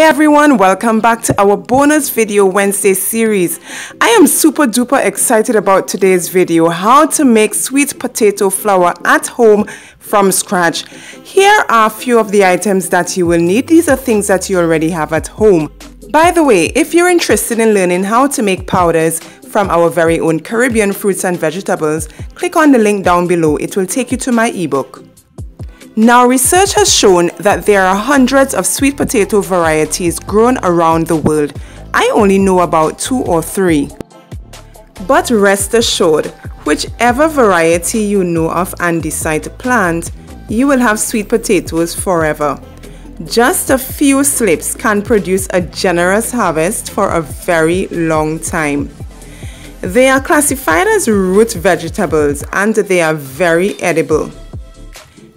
Hey everyone, welcome back to our bonus video Wednesday series. I am super duper excited about today's video, how to make sweet potato flour at home from scratch. Here are a few of the items that you will need. These are things that you already have at home. By the way, if you're interested in learning how to make powders from our very own Caribbean fruits and vegetables, click on the link down below. It will take you to my ebook. Now, research has shown that there are hundreds of sweet potato varieties grown around the world. I only know about 2 or 3. But rest assured, whichever variety you know of and decide to plant, you will have sweet potatoes forever. Just a few slips can produce a generous harvest for a very long time. They are classified as root vegetables and they are very edible.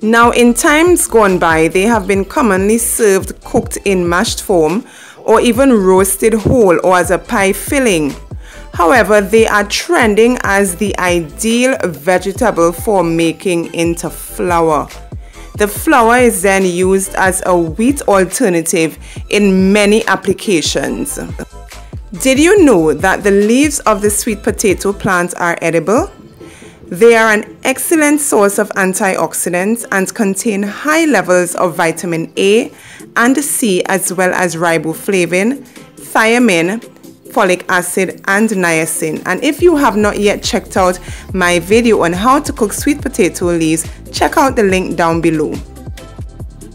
Now, in times gone by, they have been commonly served cooked in mashed form or even roasted whole or as a pie filling. However, they are trending as the ideal vegetable for making into flour. The flour is then used as a wheat alternative in many applications. Did you know that the leaves of the sweet potato plant are edible? They are an excellent source of antioxidants and contain high levels of vitamin A and C, as well as riboflavin, thiamine, folic acid and niacin. And if you have not yet checked out my video on how to cook sweet potato leaves, check out the link down below.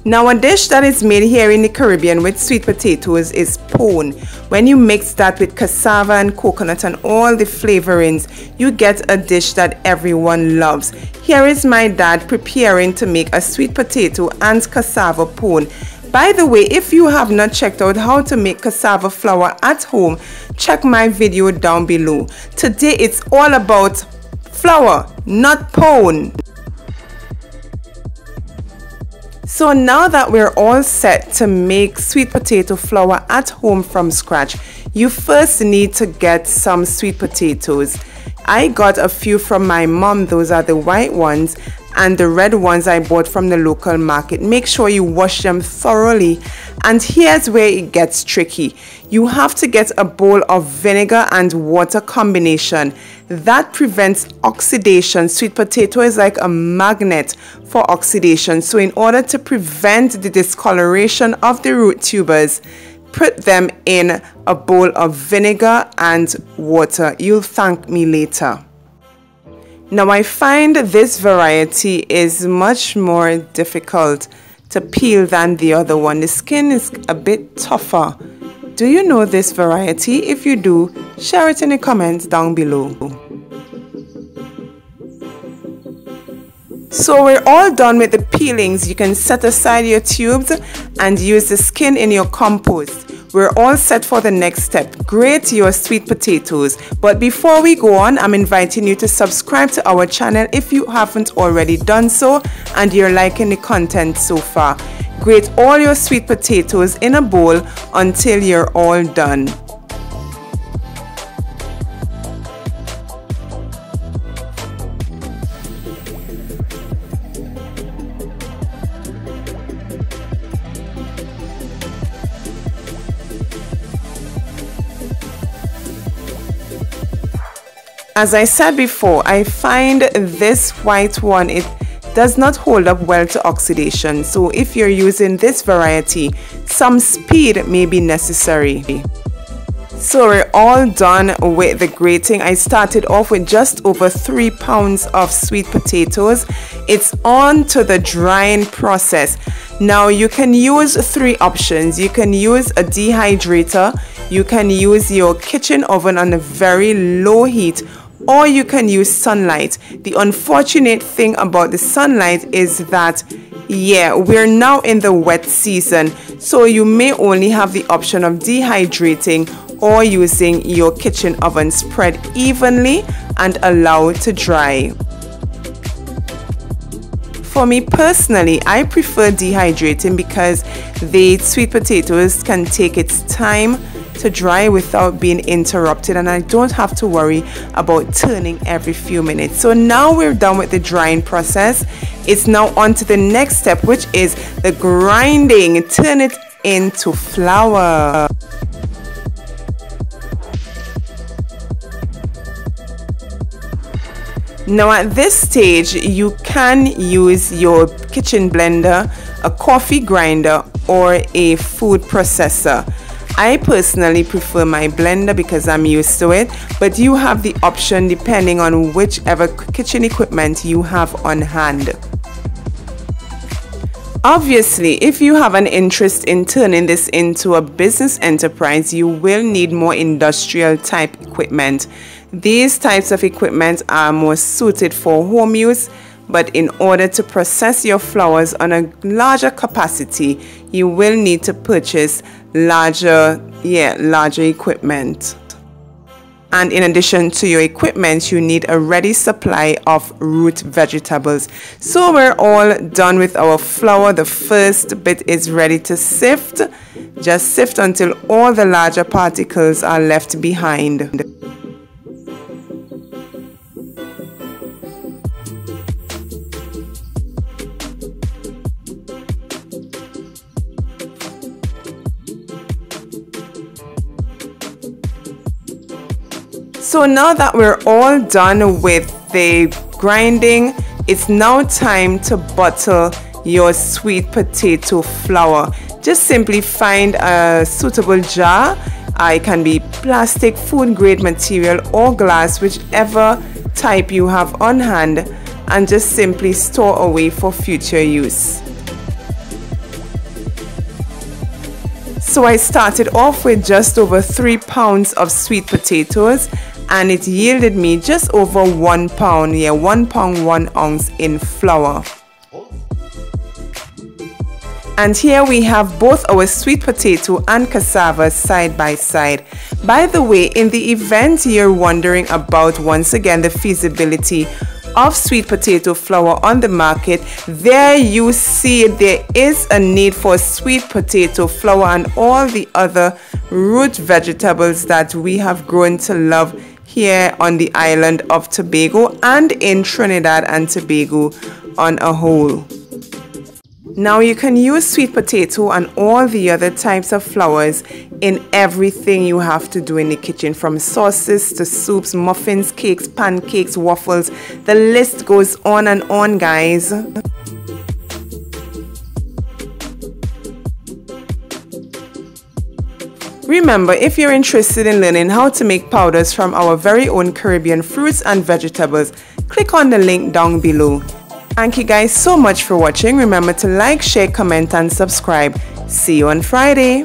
Now, a dish that is made here in the Caribbean with sweet potatoes is pone. When you mix that with cassava and coconut and all the flavorings, you get a dish that everyone loves. Here is my dad preparing to make a sweet potato and cassava pone. By the way, if you have not checked out how to make cassava flour at home, check my video down below. Today it's all about flour, not pone. So now that we're all set to make sweet potato flour at home from scratch, you first need to get some sweet potatoes. I got a few from my mom. Those are the white ones, and the red ones I bought from the local market. Make sure you wash them thoroughly. And here's where it gets tricky. You have to get a bowl of vinegar and water combination. That prevents oxidation. Sweet potato is like a magnet for oxidation. So in order to prevent the discoloration of the root tubers, put them in a bowl of vinegar and water. You'll thank me later. Now, I find this variety is much more difficult to peel than the other one. The skin is a bit tougher. Do you know this variety? If you do, share it in the comments down below. So we're all done with the peelings. You can set aside your tubes and use the skin in your compost. We're all set for the next step. Grate your sweet potatoes. But before we go on, I'm inviting you to subscribe to our channel if you haven't already done so and you're liking the content so far. Grate all your sweet potatoes in a bowl until you're all done. As I said before, I find this white one, it does not hold up well to oxidation. So if you're using this variety, some speed may be necessary. So we're all done with the grating. I started off with just over 3 pounds of sweet potatoes. It's on to the drying process. Now you can use 3 options. You can use a dehydrator, you can use your kitchen oven on a very low heat, or you can use sunlight. The unfortunate thing about the sunlight is that, yeah, we're now in the wet season, so you may only have the option of dehydrating or using your kitchen oven. Spread evenly and allow to dry. For me personally, I prefer dehydrating because the sweet potatoes can take its time to dry without being interrupted, and I don't have to worry about turning every few minutes. So now we're done with the drying process. It's now on to the next step, which is the grinding. Turn it into flour. Now at this stage, you can use your kitchen blender, a coffee grinder, or a food processor. I personally prefer my blender because I'm used to it, but you have the option depending on whichever kitchen equipment you have on hand. Obviously, if you have an interest in turning this into a business enterprise, you will need more industrial type equipment. These types of equipment are more suited for home use, but in order to process your flours on a larger capacity, you will need to purchase larger equipment. And in addition to your equipment, you need a ready supply of root vegetables. So we're all done with our flour. The first bit is ready to sift. Just sift until all the larger particles are left behind. So now that we're all done with the grinding, it's now time to butter your sweet potato flour. Just simply find a suitable jar. It can be plastic, food grade material, or glass, whichever type you have on hand, and just simply store away for future use. So I started off with just over 3 pounds of sweet potatoes, and it yielded me just over 1 pound, 1 pound 1 ounce in flour. And here we have both our sweet potato and cassava side by side. By the way, in the event you're wondering about, once again, the feasibility of sweet potato flour on the market, there you see there is a need for sweet potato flour and all the other root vegetables that we have grown to love here on the island of Tobago and in Trinidad and Tobago on a whole. Now you can use sweet potato and all the other types of flours in everything you have to do in the kitchen, from sauces to soups, muffins, cakes, pancakes, waffles. The list goes on and on, guys. Remember, if you're interested in learning how to make powders from our very own Caribbean fruits and vegetables, click on the link down below. Thank you guys so much for watching. Remember to like, share, comment, and subscribe. See you on Friday.